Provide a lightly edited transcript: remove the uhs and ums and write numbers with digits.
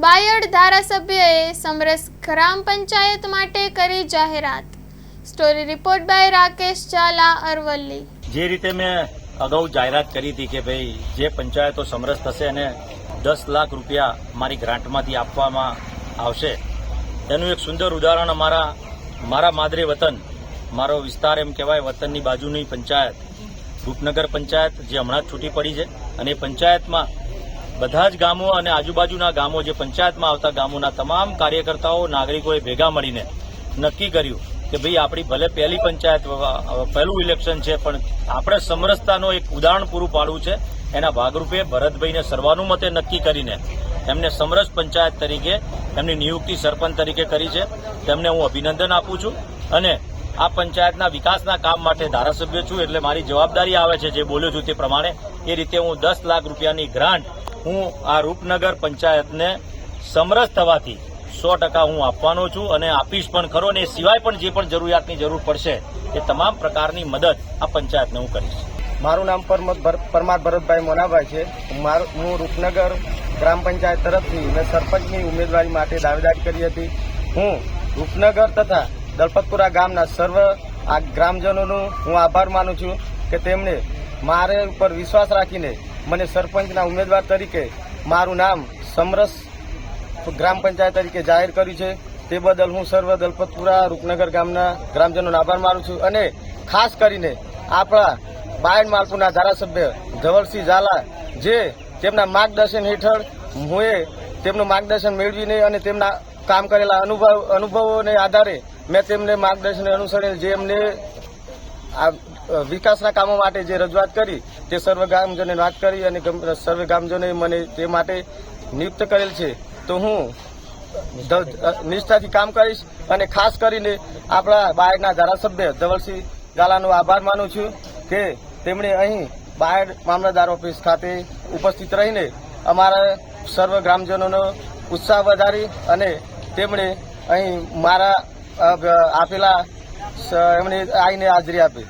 બાયડ ધારાસભ્યએ સમરસ ગ્રામ પંચાયત માટે કરી જાહેરાત। Story report by Rakesh Jhala Aravalli. જે રીતે મેં અગાઉ જાહેરાત કરી હતી કે ભાઈ જે પંચાયતો સમરસ થશે અને 10 લાખ રૂપિયા મારી ગ્રાન્ટમાંથી આપવામાં આવશે તેનું એક સુંદર ઉદાહરણ મારા માદરે વતન મારો વિસ્તાર એમ કહેવાય વતનની બાજુની પંચાયત રૂપનગર પંચાયત જે હમણાં જ છૂટી પડી છે અને એ પંચાયતમાં બધા જ ગામો અને આજુબાજુના ગામો જે પંચાયતમાં આવતા ગામોના તમામ કાર્યકર્તાઓ નાગરિકોએ ભેગા મળીને નક્કી કર્યું કે ભાઈ આપણી ભલે પહેલી પંચાયત પહેલું ઇલેક્શન છે પણ આપણે સમરસતાનો એક ઉદાહરણ પૂરું પાડવું છે। એના ભાગરૂપે ભરતભાઈને સર્વાનુમતે નક્કી કરીને એમને સમરસ પંચાયત તરીકે એમની નિયુક્તિ સરપંચ તરીકે કરી છે। તેમને હું અભિનંદન આપું છું અને આ પંચાયતના વિકાસના કામ માટે ધારાસભ્ય છું એટલે મારી જવાબદારી આવે છે। જે બોલ્યો છું તે પ્રમાણે એ રીતે હું 10 લાખ રૂપિયાની ગ્રાન્ટ હું આ રૂપનગર પંચાયતને સમરસ થવાથી 100% હું આપવાનો છું અને આપીશ પણ ખરો અને એ સિવાય પણ જે પણ જરૂરિયાતની જરૂર પડશે એ તમામ પ્રકારની મદદ આ પંચાયતને હું કરીશ। મારું નામ પરમાર ભરતભાઈ મોનાભાઈ છે। હું રૂપનગર ગ્રામ પંચાયત તરફથી મેં સરપંચની ઉમેદવારી માટે દાવેદારી કરી હતી। હું રૂપનગર તથા દલપતપુરા ગામના સર્વ આ ગ્રામજનોનો હું આભાર માનું છું કે તેમણે મારે ઉપર વિશ્વાસ રાખીને મને સરપંચના ઉમેદવાર તરીકે મારું નામ સમરસ ગ્રામ પંચાયત તરીકે જાહેર કર્યું છે। તે બદલ હું સર્વ દલપતપુરા રૂપનગર ગામના ગ્રામજનોનો આભાર માનું છું અને ખાસ કરીને આપણા બાયડ માલપુરના ધારાસભ્ય ધવલસિંહ ઝાલા જે તેમના માર્ગદર્શન હેઠળ હું તેમનું માર્ગદર્શન મેળવીને અને તેમના કામ કરેલા અનુભવોને આધારે મેં તેમને માર્ગદર્શન અનુસરીને જે એમને વિકાસના કામો માટે જે રજૂઆત કરી તે સર્વ ગામજનોને વાત કરી અને સર્વ ગામજનોએ મને તે માટે નિયુક્ત કરેલ છે। તો હું નિષ્ઠાથી કામ કરીશ અને ખાસ કરીને આપણા બાયડના ધારાસભ્ય ધવલસિંહ ઝાલાનો આભાર માનું છું કે તેમણે અહીં બાયડ મામલતદાર ઓફિસ ખાતે ઉપસ્થિત રહીને અમારા સર્વ ગ્રામજનોનો ઉત્સાહ વધારી અને તેમણે અહીં મારા આપેલા એમણે આવીને હાજરી આપી।